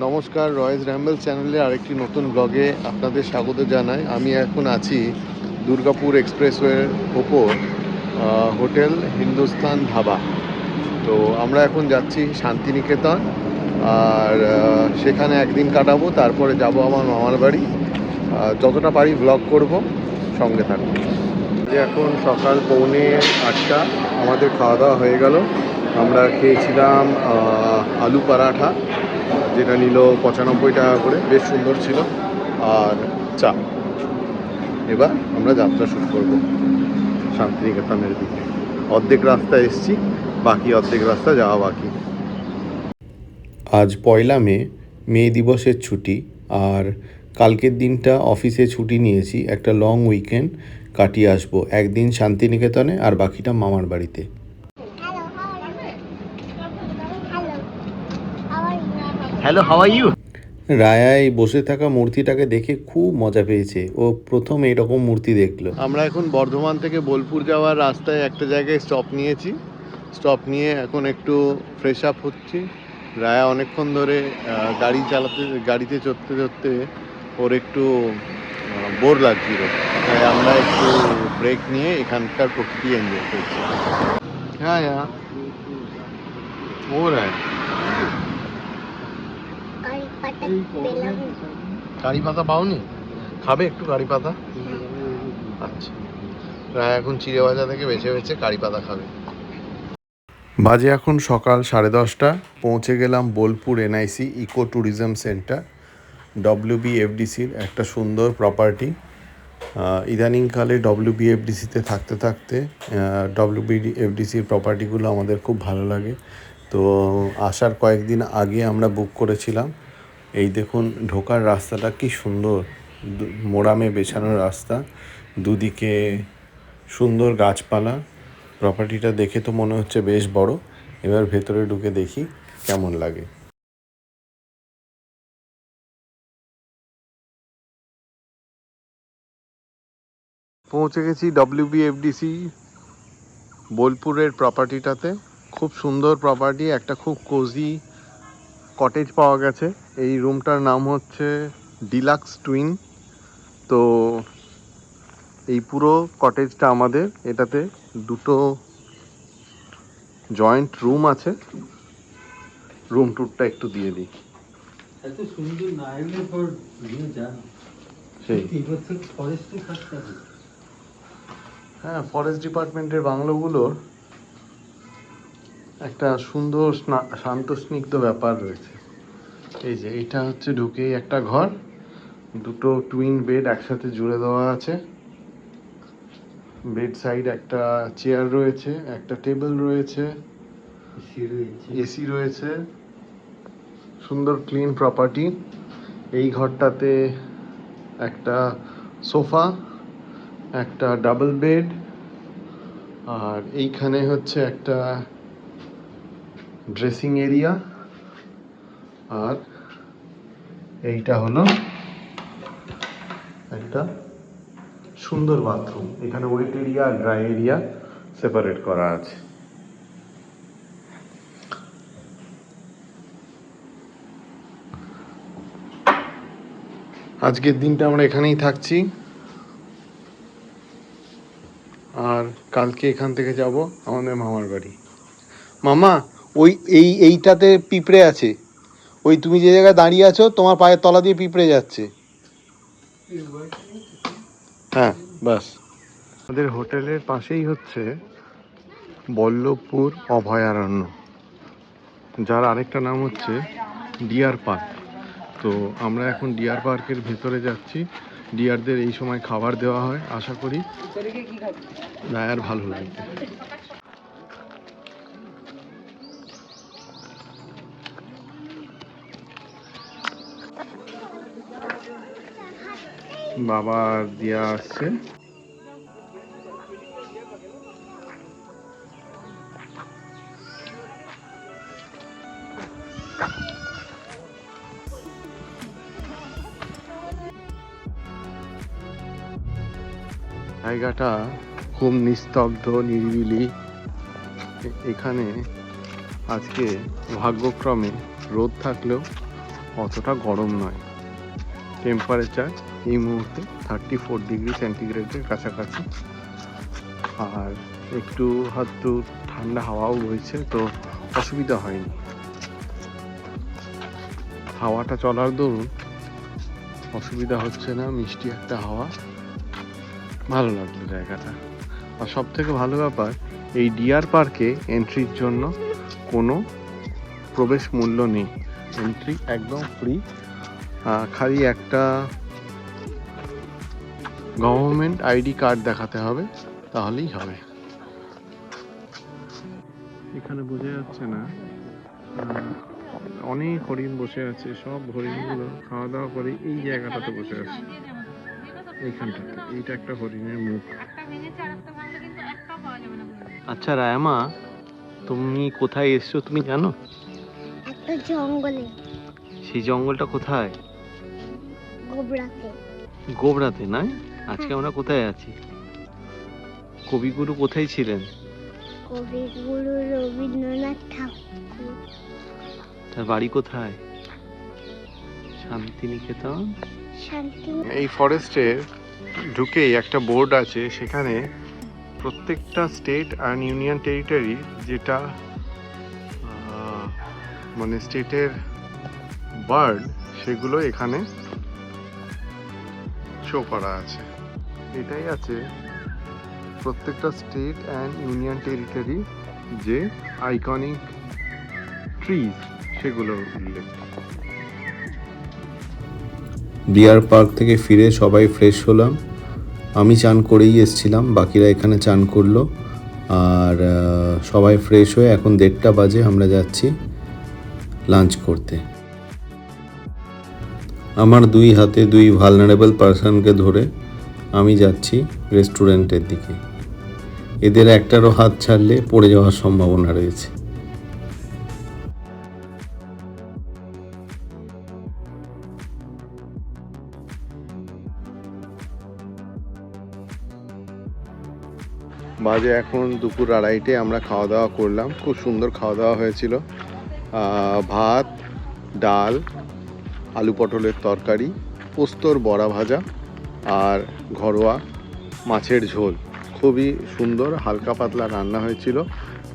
নমস্কার, রয়েস র্যাম্বল চ্যানেলে আরেকটি নতুন ব্লগে আপনাদের স্বাগত জানাই। আমি এখন আছি দুর্গাপুর এক্সপ্রেসওয়ের ওপর হোটেল হিন্দুস্তান ধাবা। তো আমরা এখন যাচ্ছি শান্তিনিকেতন, আর সেখানে একদিন কাটাবো, তারপরে যাব আমার মামার বাড়ি। যতটা পারি ব্লগ করব, সঙ্গে থাকবো। এখন সকাল 7:45, আমাদের খাওয়া দাওয়া হয়ে গেল। আমরা খেয়েছিলাম আলু পরাঠা, যেটা নিল 95 টাকা করে, বেশ সুন্দর ছিল, আর চা। এবার আমরা যাত্রা শুরু করব শান্তিনিকেতনের দিকে। অর্ধেক রাস্তা এসছি, বাকি অর্ধেক রাস্তা যাওয়া বাকি। আজ 1 মে দিবসের ছুটি, আর কালকের দিনটা অফিসে ছুটি নিয়েছি, একটা লং উইকেন্ড কাটিয়ে আসবো। একদিন শান্তিনিকেতনে আর বাকিটা মামার বাড়িতে। Hello, how are you? Raya এই বসে থাকা মূর্তিটাকে দেখে খুব মজা পেয়েছে। ও প্রথম এরকম মূর্তি দেখলো। আমরা এখন বর্ধমান থেকে বোলপুর যাওয়ার রাস্তায় একটা জায়গায় স্টপ নিয়েছি। স্টপ নিয়ে এখন একটু ফ্রেশ আপ হচ্ছি। রায়া অনেকক্ষণ ধরে গাড়িতে চড়তে চড়তে ওর একটু বোর লাগছিল, তাই আমরা একটু ব্রেক নিয়ে এখানকার প্রকৃতি এনজয় করছি। হ্যাঁ, ও রায়, কারি পাতা পাওনি? খাবে একটু কারি পাতা? আচ্ছা, রায় এখন চিড়ে ভাজা থেকে বেছে বেছে কারি পাতা খাবে। বাজে এখন সকাল 10:30। পৌঁছে গেলাম Bolpur NIC eco tourism centre, WBFDCর একটা সুন্দর প্রপার্টি। ইদানিংকালে WBFDCতে থাকতে থাকতে WBFDCর প্রপার্টিগুলো আমাদের খুব ভালো লাগে। তো আসার কয়েকদিন আগে আমরা বুক করেছিলাম। এই দেখুন, ঢোকার রাস্তাটা কি সুন্দর, মোরামে বেছানো রাস্তা, দুদিকে সুন্দর গাছপালা। প্রপার্টিটা দেখে তো মনে হচ্ছে বেশ বড়। এবার ভেতরে ঢুকে দেখি কেমন লাগে। পৌঁছে গেছি WBFDC বোলপুরের প্রপার্টিটাতে। খুব সুন্দর প্রপার্টি, একটা খুব কোজি কটেজ পাওয়া গেছে। এই রুমটার নাম হচ্ছে ডিলাক্স টুইন। তো এই পুরো কটেজটা আমাদের, এটাতে দুটো জয়েন্ট রুম আছে। রুম ট্যুরটা একটু দিয়ে দিই। এত সুন্দর না এলে পর জান সেই ফরেস্টে থাকতে হবে। হ্যাঁ, ফরেস্ট ডিপার্টমেন্টের বাংলোগুলোর একটা সুন্দর শান্ত স্নিগ্ধ ব্যাপার রয়েছে। এই যে এটা হচ্ছে ঢুকেই একটা ঘর, দুটো টুইন বেড একসাথে জুড়ে দেওয়া আছে। বেড সাইড একটা চেয়ার রয়েছে, একটা টেবিল রয়েছে, এসি রয়েছে। সুন্দর ক্লিন প্রপার্টি। এই ঘরটাতে একটা সোফা, একটা ডাবল বেড, আর এইখানে হচ্ছে একটা ড্রেসিং এরিয়া, আর এইটা হলো একটা সুন্দর বাথরুম। এখানে ওয়েট এরিয়া আর ড্রাই এরিয়া সেপারেট করা আছে। আজকের দিনটা আমরা এখানেই থাকছি, আর কালকে এখান থেকে যাব আমাদের মামার বাড়ি। মামা, ওই এইটাতে পিঁপড়ে আছে। ওই তুমি যে জায়গায় দাঁড়িয়ে আছো, তোমার পায়ের তলা দিয়ে পিঁপড়ে যাচ্ছে। হ্যাঁ, বাস। আমাদের হোটেলের পাশেই হচ্ছে বল্লভপুর অভয়ারণ্য, যার আরেকটা নাম হচ্ছে ডিয়ার পার্ক। তো আমরা এখন ডিয়ার পার্কের ভেতরে যাচ্ছি। ডিয়ারদের এই সময় খাবার দেওয়া হয়, আশা করি রায়ার ভালো লাগবে। বাবা দিয়া আসছে। জায়গাটা খুব নিস্তব্ধ, নিরিবিলি। এখানে আজকে ভাগ্যক্রমে রোদ থাকলেও অতটা গরম নয়। টেম্পারেচার এই মুহূর্তে 34 ডিগ্রি সেন্টিগ্রেডের কাছাকাছি, আর একটু হয়তো ঠান্ডা হাওয়াও বইছে, তো অসুবিধা হয়নি। হাওয়াটা চলার দরুন অসুবিধা হচ্ছে না, মিষ্টি একটা হাওয়া, ভালো লাগলো জায়গাটা। আর সব থেকে ভালো ব্যাপার, এই ডিয়ার পার্কে এন্ট্রির জন্য কোনো প্রবেশ মূল্য নেই, এন্ট্রি একদম ফ্রি। খালি একটা গভর্নমেন্ট আইডি কার্ড দেখাতে হবে, তাহলেই হবে। এখানে বোঝা যাচ্ছে না, অনেক হরিণ বসে আছে, সব হরিণগুলো খাওয়া দাওয়া করে এই জায়গাটাতে বসে আছে, এইখানটাতে। এইটা একটা হরিণের মুখ। আচ্ছা রায়ামা, তুমি কোথায় এসছো তুমি জানো? একটা জঙ্গলে, সেই জঙ্গলটা কোথায়? গোবরাতে। গোবরাতে না? আজকে আমরা কোথায় আছি? কবিগুরু কোথায় ছিলেন? কবিগুরু রবীন্দ্রনাথ ঠাকুর। তার বাড়ি কোথায়? শান্তিনিকেতন। শান্তি। এই ফরেস্টে ঢুকেই একটা বোর্ড আছে, সেখানে প্রত্যেকটা স্টেট অ্যান্ড ইউনিয়ন টেরিটরি, যেটা মানে স্টেটের বার্ড, সেগুলো এখানে শো করা আছে। এটাই আছে প্রত্যেকটা স্টেট অ্যান্ড ইউনিয়ন টেরিটরি যে আইকনিক ট্রিজ, সেগুলো উল্লেখ। ডিয়ার পার্ক থেকে ফিরে সবাই ফ্রেশ হলাম। আমি চান করেই এসেছিলাম, বাকিরা এখানে চান করলো। আর সবাই ফ্রেশ হয়ে এখন 1:30 বাজে, আমরা যাচ্ছি লাঞ্চ করতে। আমার 2 হাতে 2 ভালনারেবল পারসনকে ধরে আমি যাচ্ছি রেস্টুরেন্টের দিকে। এদের একটারও হাত ছাড়লে পড়ে যাওয়ার সম্ভাবনা রয়েছে। বাজে এখন দুপুর 2:30, আমরা খাওয়া দাওয়া করলাম, খুব সুন্দর খাওয়া দাওয়া হয়েছিল। ভাত, ডাল, আলু পটলের তরকারি, পোস্তর বড়া ভাজা, আর ঘরোয়া মাছের ঝোল। খুবই সুন্দর হালকা পাতলা রান্না হয়েছিল,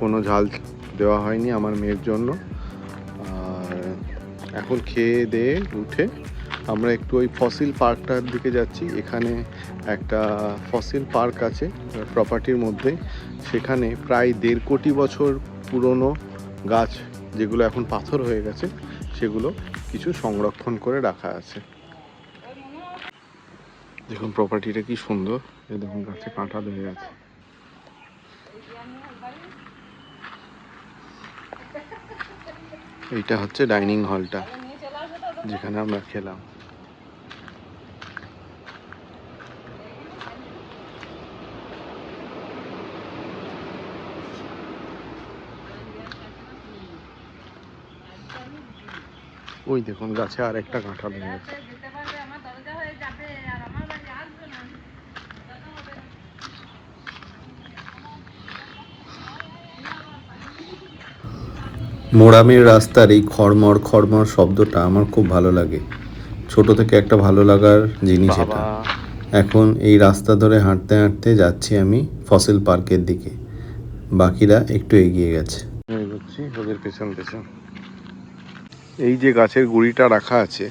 কোনো ঝাল দেওয়া হয়নি আমার মেয়ের জন্য। আর এখন খেয়ে দিয়ে উঠে আমরা একটু ওই ফসিল পার্কটার দিকে যাচ্ছি। এখানে একটা ফসিল পার্ক আছে প্রপার্টির মধ্যে, সেখানে প্রায় 1.5 কোটি বছর পুরনো গাছ, যেগুলো এখন পাথর হয়ে গেছে, সেগুলো কিছু সংরক্ষণ করে রাখা আছে। দেখুন প্রপার্টিটা কি সুন্দর, এই দেখুন গাছে কাঁটা ধরে আছে। এইটা হচ্ছে ডাইনিং হলটা, যেখানে আমরা খেলাম। ওই দেখুন গাছে আর একটা কাঁঠাল হয়ে গেছে। মোরামের রাস্তার এই খড়মড় খড়মড় শব্দটা আমার খুব ভালো লাগে। ছোট থেকে একটা ভালো লাগার জিনিস এটা। এখন এই রাস্তা ধরে হাঁটতে হাঁটতে যাচ্ছি আমি ফসিল পার্কের দিকে, বাকিরা একটু এগিয়ে গেছে। ওদের পেছন পেছন এই যে গাছের গুঁড়িটা রাখা আছে,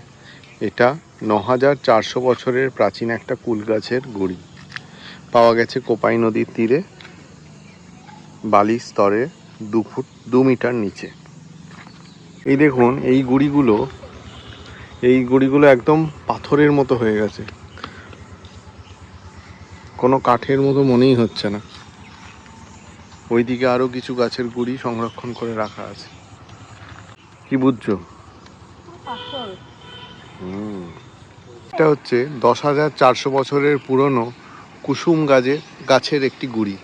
এটা 9400 বছরের প্রাচীন একটা কুল গাছের গুঁড়ি। পাওয়া গেছে কোপাই নদীর তীরে, বালির স্তরে 2 মিটার নিচে। এই দেখুন এই গুঁড়িগুলো একদম পাথরের মতো হয়ে গেছে, কোনো কাঠের মতো মনেই হচ্ছে না। ওইদিকে আরো কিছু গাছের গুঁড়ি সংরক্ষণ করে রাখা আছে। কি বুঝছো? এটা হচ্ছে 10,400 বছরের পুরনো কুসুম গাছের একটি গুঁড়ি,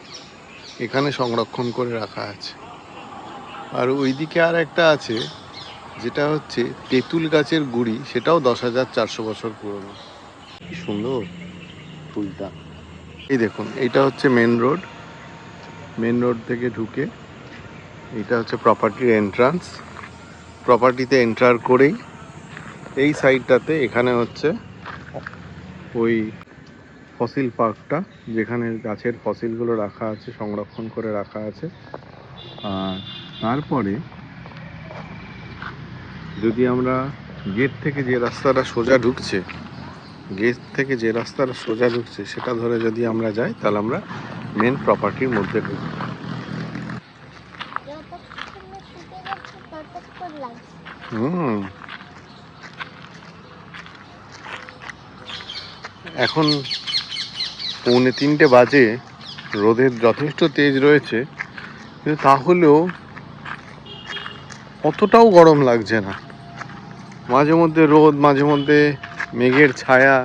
এখানে সংরক্ষণ করে রাখা আছে। আর ওইদিকে আর একটা আছে, যেটা হচ্ছে তেঁতুল গাছের গুঁড়ি, সেটাও 10,400 বছর পুরনো। কি সুন্দর ফুলটা। এই দেখুন এইটা হচ্ছে মেন রোড থেকে ঢুকে এটা হচ্ছে প্রপার্টির এন্ট্রান্স। প্রপার্টিতে এন্টার করেই এই সাইডটাতে এখানে হচ্ছে ওই ফসিল পার্কটা, যেখানে গাছের ফসিলগুলো রাখা আছে, সংরক্ষণ করে রাখা আছে। আর তারপরে যদি আমরা গেট থেকে যে রাস্তাটা সোজা ঢুকছে সেটা ধরে যদি আমরা যাই, তাহলে আমরা মেন প্রপার্টির মধ্যে ঢুকবো। যতক্ষণ না শুকে যাচ্ছে ততক্ষণ লাগছে। এখন 2:45 বাজে, রোদের যথেষ্ট তেজ রয়েছে, কিন্তু তাহলেও অতটাও গরম লাগছে না। মাঝে মধ্যে রোদ, মাঝে মধ্যে মেঘের ছায়া,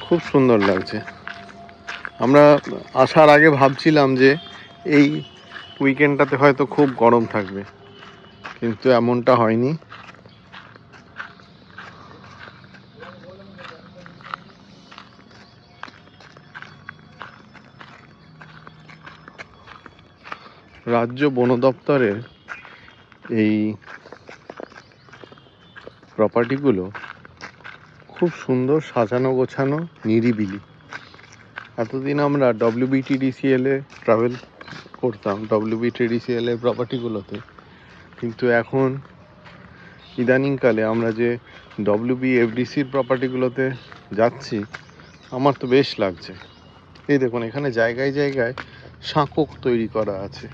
খুব সুন্দর লাগছে। আমরা আসার আগে ভাবছিলাম যে এই উইকেন্ডটাতে হয়তো খুব গরম থাকবে, কিন্তু এমনটা হয়নি। রাজ্য বন দপ্তরের এই প্রপার্টিগুলো খুব সুন্দর সাজানো গোছানো, নিরিবিলি। এতদিন আমরা WBTDCL এ ট্রাভেল করতাম, WBTDCL এর প্রপার্টিগুলোতে, কিন্তু এখন ইদানিংকালে আমরা যে WBFDCর প্রপার্টিগুলোতে যাচ্ছি, আমার তো বেশ লাগছে। এই দেখুন, এখানে জায়গায় জায়গায় শাঁকো তৈরি করা আছে।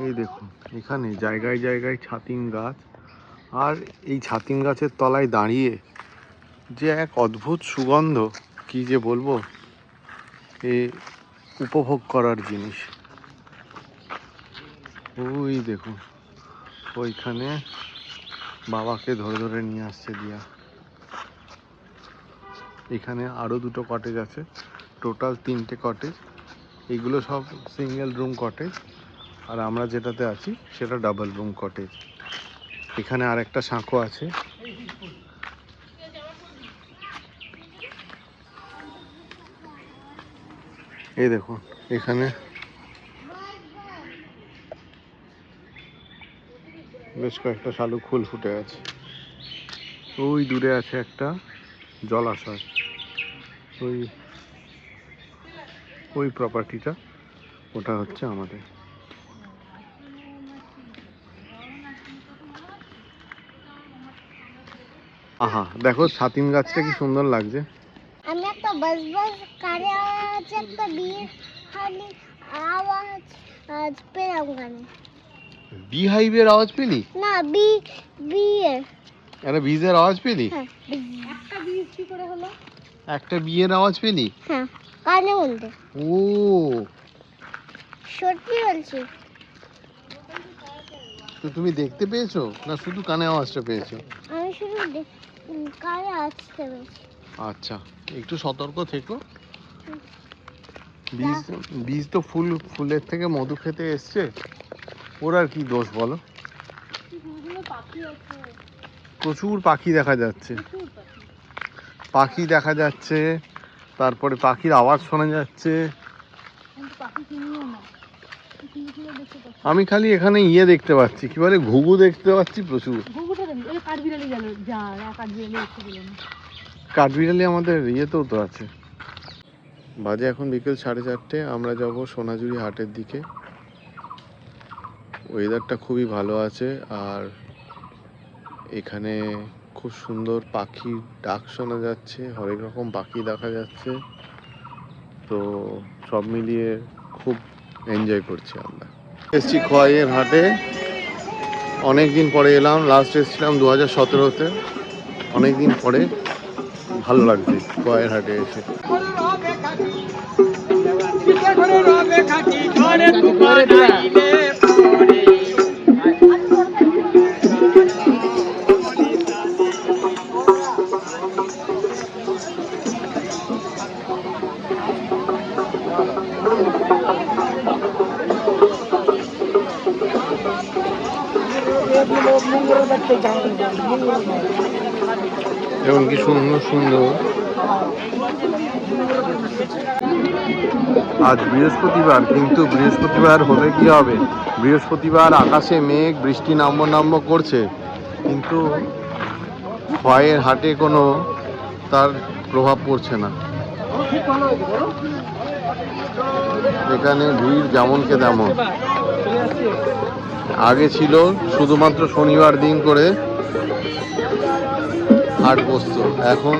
এই দেখুন, এখানে জায়গায় জায়গায় ছাতিম গাছ, আর এই ছাতিম গাছের তলায় দাঁড়িয়ে যে এক অদ্ভুত সুগন্ধ, কি যে বলবো, এ উপভোগ করার জিনিস। ওই দেখুন, ওইখানে বাবাকে ধরে ধরে নিয়ে আসছে দিয়া। এখানে আরো 2টো কটেজ আছে, টোটাল 3টে কটেজ। এগুলো সব সিঙ্গেল রুম কটেজ, আর আমরা যেটাতে আছি সেটা ডাবল রুম কটেজ। এখানে আর একটা শাঁখো আছে। এই দেখুন, এখানে বেশ কয়েকটা শালুক ফুল ফুটে আছে। ওই দূরে আছে একটা জলাশয়। ওই প্রপার্টিটা, ওটা হচ্ছে আমাদের। আহা, দেখো ছাতিম গাছটা কি সুন্দর লাগছে। আমি একটা বাস কারে আওয়াজ, একটা বিয়ে হানি আওয়াজ আজ পেলাম গানে। বি হাইভের আওয়াজ পেলি? না, বিয়ে। আরে বীজের আওয়াজ পেলি? হ্যাঁ, একটা বিয়ে কি করে হলো? একটা বিয়ের আওয়াজ পেলি? হ্যাঁ, কানে বলতে। ও, সত্যি বলছি। তো তুমি দেখতে পেয়েছো না শুধু কানে আওয়াজটা পেয়েছো? আমি শুধু কানে আসতে পেরেছি। আচ্ছা, একটু সতর্ক থেকো। বীজ তো ফুলের থেকে মধু খেতে এসছে, ওর আর কি দোষ বলো? প্রচুর পাখি দেখা যাচ্ছে, তারপরে পাখির আওয়াজ শোনা যাচ্ছে। আমি খালি এখানে দেখতে পাচ্ছি, কি বলে, ঘুঘু দেখতে পাচ্ছি প্রচুর। কাঠবিড়ালি আমাদের ইয়েতেও তো আছে। বাজে এখন বিকেল 4:30। আমরা যাব সোনাঝুরি হাটের দিকে। ওয়েদারটা খুবই ভালো আছে, আর এখানে খুব সুন্দর পাখির ডাক শোনা যাচ্ছে, হরেক রকম পাখি দেখা যাচ্ছে। তো সব মিলিয়ে খুব এনজয় করছি আমরা। এসছি খোয়াইয়ের হাটে, অনেক দিন পরে এলাম। লাস্ট এসেছিলাম 2017-তে, অনেক দিন পরে। ভালো লাগছে খোয়াইয়ের হাটে এসে। এবং কি সুন্দর সুন্দর। আজ বৃহস্পতিবার, কিন্তু বৃহস্পতিবার হলে কি হবে, বৃহস্পতিবার আকাশে মেঘ, বৃষ্টি নাম্ব করছে, কিন্তু খয়ের হাটে কোনো তার প্রভাব পড়ছে না। এখানে ভিড় যেমনকে তেমন। আগে ছিল শুধুমাত্র শনিবার দিন করে হাট বসতো, এখন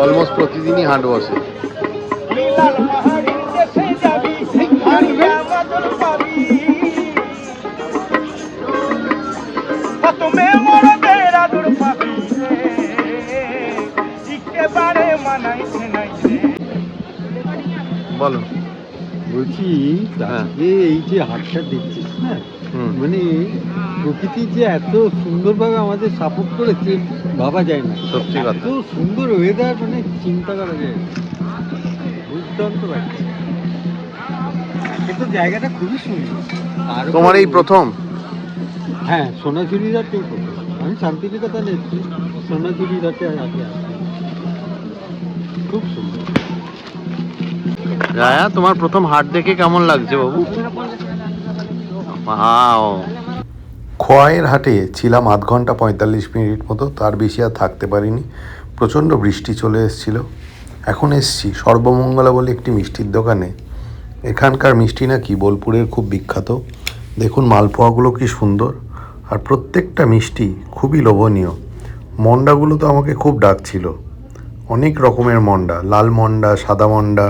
অলমোস্ট প্রতিদিনই হাট বসে। বলো। বলছি হ্যাঁ। আজকে এই যে হাটটা দেখছিস না, হুম। মানে প্রকৃতি যে এত সুন্দরভাবে আমাদের সাপোর্ট করেছে ভাবা যায় না। সত্যি কথা। এত সুন্দর ওয়েদার, মানে চিন্তা করা যায় না। দুর্দান্ত লাগছে। কিন্তু জায়গাটা খুবই সুন্দর। আর তোমার এই প্রথম? হ্যাঁ, সোনাঝুরিঘাটেই প্রথম। আমি শান্তিনিকেতন এসেছি, সোনাঝুরিঘাটে আগে আসি। খুব সুন্দর। রায়া, তোমার প্রথম হাট দেখে কেমন লাগছে বাবু? ওয়াও। খোয়াইয়ের হাটে ছিলাম আধ ঘন্টা 45 মিনিট মতো, তার বেশি আর থাকতে পারিনি। প্রচণ্ড বৃষ্টি চলে এসেছিল। এখন এসছি সর্বমঙ্গলা বলে একটি মিষ্টির দোকানে। এখানকার মিষ্টি নাকি বোলপুরের খুব বিখ্যাত। দেখুন মালপোয়াগুলো কি সুন্দর, আর প্রত্যেকটা মিষ্টি খুবই লোভনীয়। মন্ডাগুলো তো আমাকে খুব ডাকছিল, অনেক রকমের মন্ডা, লাল মন্ডা, সাদা মন্ডা,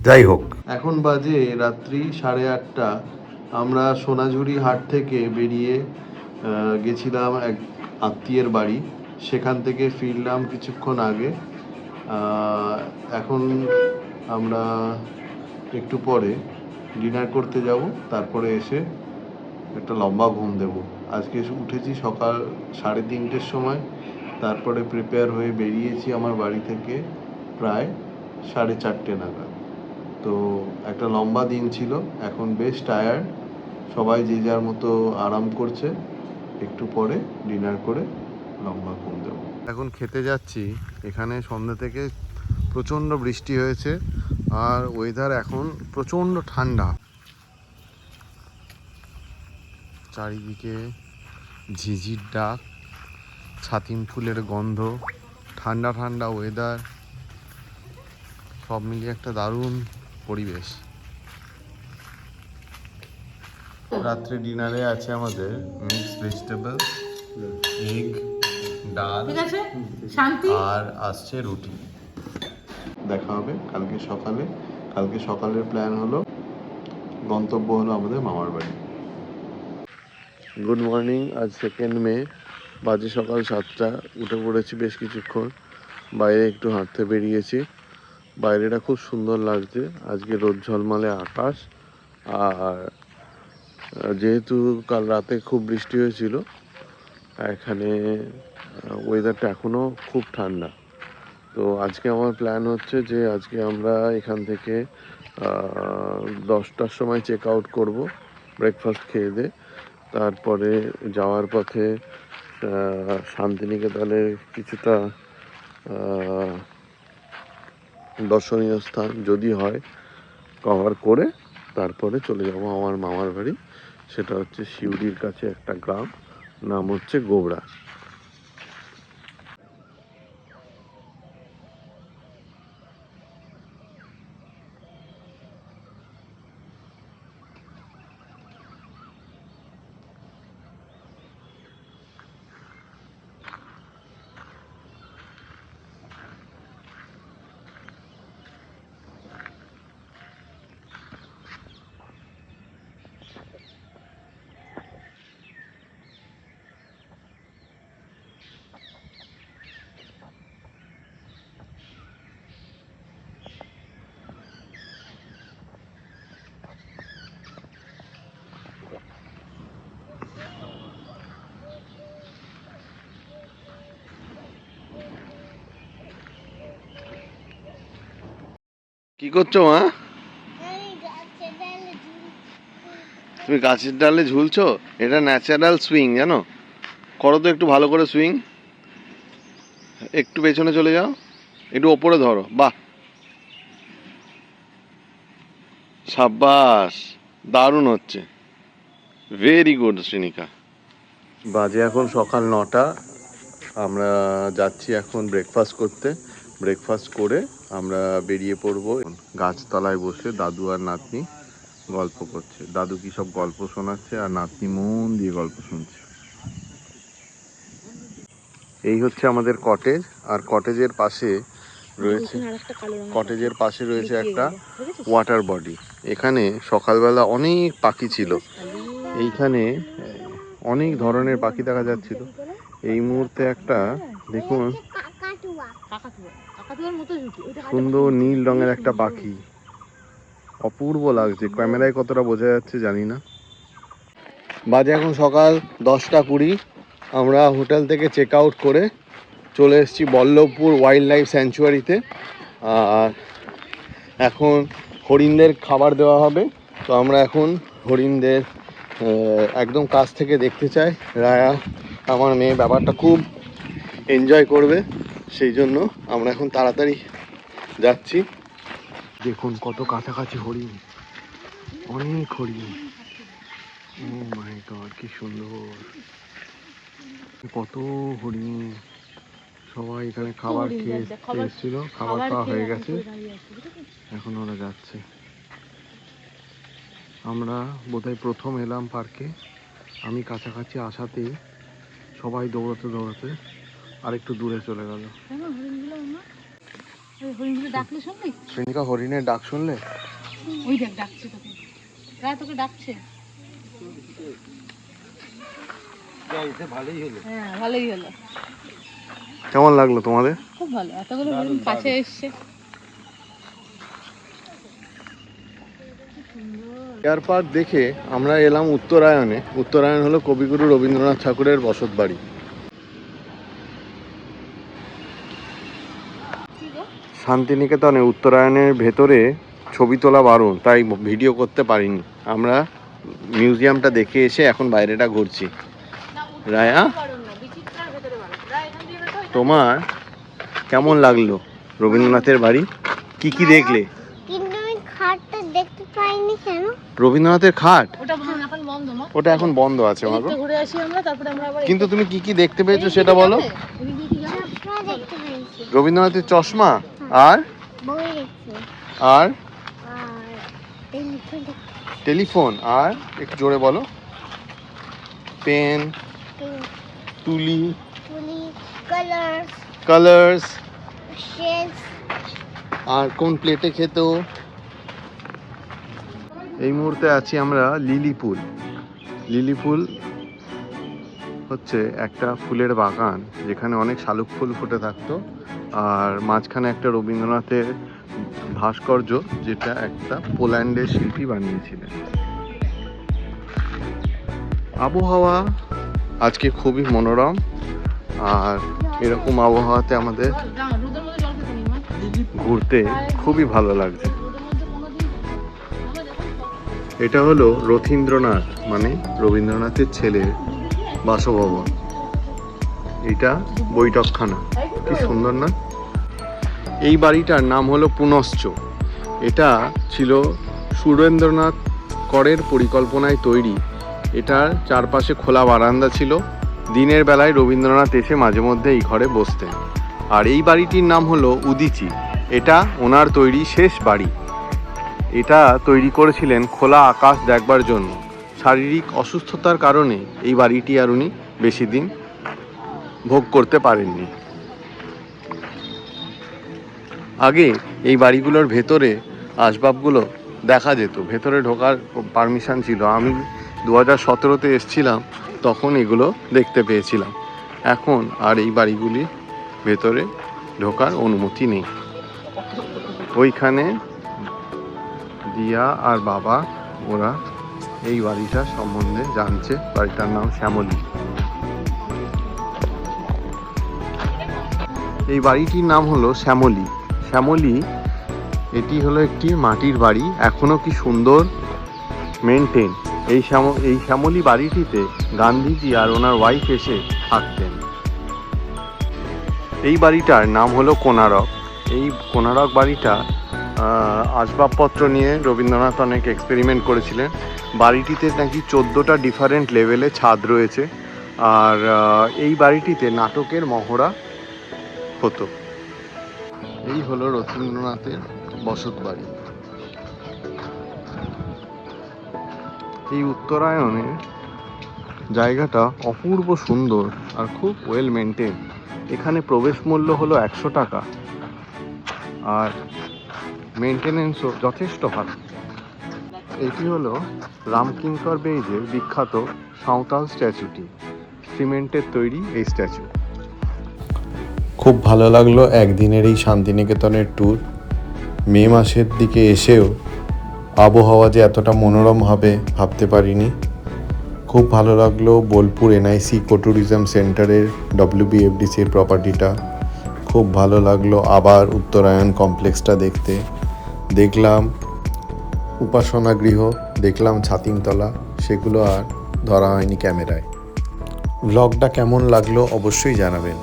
যাই হোক। এখন বাজে রাত্রি 8:30। আমরা সোনাঝুরি হাট থেকে বেরিয়ে গেছিলাম এক আত্মীয়ের বাড়ি, সেখান থেকে ফিরলাম কিছুক্ষণ আগে। এখন আমরা একটু পরে ডিনার করতে যাব, তারপরে এসে একটা লম্বা ঘুম দেব। আজকে উঠেছি সকাল 3:30-র সময়, তারপরে প্রিপেয়ার হয়ে বেরিয়েছি আমার বাড়ি থেকে প্রায় 4:30 নাগাদ। তো একটা লম্বা দিন ছিল, এখন বেশ টায়ার্ড, সবাই যে যার মতো আরাম করছে। একটু পরে ডিনার করে লম্বা ঘুম দেবো। এখন খেতে যাচ্ছি। এখানে সন্ধ্যা থেকে প্রচণ্ড বৃষ্টি হয়েছে, আর ওয়েদার এখন প্রচণ্ড ঠান্ডা। চারিদিকে ঝিঝির ডাক, ছাতিম ফুলের গন্ধ, ঠান্ডা ঠান্ডা ওয়েদার, সব মিলিয়ে একটা দারুণ পরিবেশ। রাত্রে ডিনারে আছে আমাদের মিক্স ভেজিটেবল, এগ, ডাল, আর আসছে রুটি। দেখা হবে কালকে সকালে। কালকে সকালের প্ল্যান হলো, গন্তব্য হলো আমাদের মামার বাড়ি। Good morning. আজ 2 মে, বাজে সকাল 7টা। উঠে পড়েছি বেশ কিছুক্ষণ, বাইরে একটু হাঁটতে বেরিয়েছি। বাইরেটা খুব সুন্দর লাগছে, আজকে রোদ ঝলমলে আকাশ। আর যেহেতু কাল রাতে খুব বৃষ্টি হয়েছিল, এখানে ওয়েদারটা এখনও খুব ঠান্ডা। তো আজকে আমার প্ল্যান হচ্ছে যে আজকে আমরা এখান থেকে 10টার সময় চেক আউট করবো, ব্রেকফাস্ট খেয়ে দিয়ে। তারপরে যাওয়ার পথে শান্তিনিকেতনের কিছুটা দর্শনীয় স্থান যদি হয় কভার করে তারপরে চলে যাব আমার মামার বাড়ি। সেটা হচ্ছে সিউড়ির কাছে একটা গ্রাম, নাম হচ্ছে গোবরা। কি করছো মা? তুমি গাছের ডালে ঝুলছো? এটা ন্যাচারাল সুইং, জানো? করো তো একটু ভালো করে সুইং। একটু পেছনে চলে যাও, একটু ওপরে ধরো। বাহ, সাব্বাস, দারুণ হচ্ছে। ভেরি গুড শ্রীনিকা, বাজে এখন সকাল 9টা। আমরা যাচ্ছি এখন ব্রেকফাস্ট করতে। ব্রেকফাস্ট করে আমরা বেরিয়ে পড়বো। গাছতলায় বসে দাদু আর নাতনি গল্প করছে। দাদু কি সব গল্প শোনাচ্ছে আর নাতনি মন দিয়ে গল্প শুনছে। এই হচ্ছে আমাদের কটেজ। আর কটেজের পাশে রয়েছে একটা ওয়াটার বডি। এখানে সকালবেলা অনেক পাখি ছিল। এইখানে অনেক ধরনের পাখি দেখা যাচ্ছিল। এই মুহূর্তে একটা দেখুন সুন্দর নীল রঙের একটা পাখি, অপূর্ব লাগছে। ক্যামেরায় কতটা বোঝা যাচ্ছে জানি না। বাজে এখন সকাল 10টা 20। আমরা হোটেল থেকে চেক আউট করে চলে এসেছি বল্লভপুর ওয়াইল্ড লাইফ স্যাংচুয়ারিতে। আর এখন হরিণদের খাবার দেওয়া হবে। তো আমরা এখন হরিণদের একদম কাছ থেকে দেখতে চাই। রায়া আমার মেয়ে ব্যাপারটা খুব এনজয় করবে, সেই জন্য আমরা এখন তাড়াতাড়ি যাচ্ছি। দেখুন কত কাছাকাছি হরিণ, অনেক হরিণ। ও মাই গড, কি সুন্দর, কত হরিণ। সবাই এখানে খাবার খেয়ে এসেছিল, খাবার খাওয়া হয়ে গেছে, এখন ওরা যাচ্ছে। আমরা বোধহয় প্রথম এলাম পার্কে। আমি কাছাকাছি আসাতেই সবাই দৌড়াতে আরেকটু দূরে চলে গেল। শ্রেণিকা, হরিণের ডাক শুনলে? ওই দেখ ডাকছে তোকে, রায় তোকে ডাকছে। হ্যাঁ ভালোই হলো। কেমন লাগলো তোমাদের? খুব ভালো, এতগুলো হরিণ কাছে এসছে। এয়ারপার্ক দেখে আমরা এলাম উত্তরায়ণে। উত্তরায়ণ হলো কবিগুরু রবীন্দ্রনাথ ঠাকুরের বসত বাড়ি। শান্তিনিকেতনে উত্তরায়ণের ভেতরে ছবি তোলা বারণ, তাই ভিডিও করতে পারিনি। আমরা মিউজিয়ামটা দেখে এসে এখন বাইরেটা ঘুরছি। রায়া, তোমার কেমন লাগলো রবীন্দ্রনাথের বাড়ি? কি কি দেখলে? কিন্তু আমি খাটটা দেখতে পাইনি কেন? রবীন্দ্রনাথের খাট ওটা এখন বন্ধ ওটা এখন বন্ধ মা। আছে মাগো। ঘুরে আসি আমরা, তারপরে আমরা আবার কিন্তু তুমি কি কি দেখতে পেয়েছো সেটা বলো। চশমা দেখতে পেয়েছি, রবীন্দ্রনাথের চশমা আর বই দেখছি, আর আর টেলিফোন দেখছি, টেলিফোন, আর একটু জোরে বলো। পেন, তুলি, কালার্স, শেলস। আর কোন প্লেটে খেত। এই মুহূর্তে আছি আমরা লিলি পুল। লিলি পুল হচ্ছে একটা ফুলের বাগান যেখানে অনেক শালুক ফুল ফুটে থাকতো। আর মাঝখানে একটা রবীন্দ্রনাথের ভাস্কর্য, যেটা একটা পোল্যান্ডের শিল্পী বানিয়েছিলেন। আবহাওয়া আজকে খুবই মনোরম। আর এরকম আবহাওয়াতে আমাদের রোদের মধ্যে জল খেতে নেই মা। ঘুরতে খুবই ভালো লাগছে। এটা হলো রথীন্দ্রনাথ, মানে রবীন্দ্রনাথের ছেলের বাসভবন। এটা বৈঠকখানা, কি সুন্দর না? এই বাড়িটার নাম হলো পুনশ্চ। এটা ছিল সুরেন্দ্রনাথ করের পরিকল্পনায় তৈরি। এটার চারপাশে খোলা বারান্দা ছিল। দিনের বেলায় রবীন্দ্রনাথ এসে মাঝে মধ্যে এই ঘরে বসতেন। আর এই বাড়িটির নাম হলো উদিচি। এটা ওনার তৈরি শেষ বাড়ি। এটা তৈরি করেছিলেন খোলা আকাশ দেখবার জন্য। শারীরিক অসুস্থতার কারণে এই বাড়িটি আর উনি বেশি দিন ভোগ করতে পারেননি। আগে এই বাড়িগুলোর ভেতরে আসবাবগুলো দেখা যেত, ভেতরে ঢোকার পারমিশন ছিল। আমি 2017-তে এসেছিলাম, তখন এগুলো দেখতে পেয়েছিলাম। এখন আর এই বাড়িগুলির ভেতরে ঢোকার অনুমতি নেই। ওইখানে দিয়া আর বাবা ওরা এই বাড়িটার সম্বন্ধে জানছে। বাড়িটার নাম শ্যামলী। এই বাড়িটির নাম হলো শ্যামলী। শ্যামলী, এটি হলো একটি মাটির বাড়ি, এখনো কি সুন্দর মেনটেন। এই শ্যামলী বাড়িটিতে গান্ধীজি আর ওনার ওয়াইফ এসে থাকতেন। এই বাড়িটার নাম হলো কোনারক। এই কোনারক বাড়িটা আসবাবপত্র নিয়ে রবীন্দ্রনাথ অনেক এক্সপেরিমেন্ট করেছিলেন। বাড়িটিতে নাকি 14টা ডিফারেন্ট লেভেলে ছাদ রয়েছে। আর এই বাড়িটিতে নাটকের মহড়া হতো। এই হলো রথীন্দ্রনাথের বসত বাড়ি। এই উত্তরায়ণের জায়গাটা অপূর্ব সুন্দর আর খুব ওয়েল মেনটেন। এখানে প্রবেশ মূল্য হলো 100 টাকা, আর মেনটেনেন্সও যথেষ্ট ভালো। এটি হলো রামকিঙ্কর বেইজের বিখ্যাত সাঁওতাল স্ট্যাচুটি। সিমেন্টের তৈরি এই স্ট্যাচু। খুব ভালো লাগলো একদিনের এই শান্তিনিকেতনের ট্যুর। মে মাসের দিকে এসেও আবহাওয়া যে এতটা মনোরম হবে ভাবতে পারিনি। খুব ভালো লাগলো বোলপুর এনআইসি ইকো ট্যুরিজম সেন্টারের WBFDCর প্রপার্টিটা। খুব ভালো লাগলো আবার উত্তরায়ণ কমপ্লেক্সটা দেখতে। দেখলাম উপাসনা গৃহ, দেখলাম ছাতিমতলা, সেগুলো আর ধরা হয়নি ক্যামেরায়। ব্লগটা কেমন লাগলো অবশ্যই জানাবেন।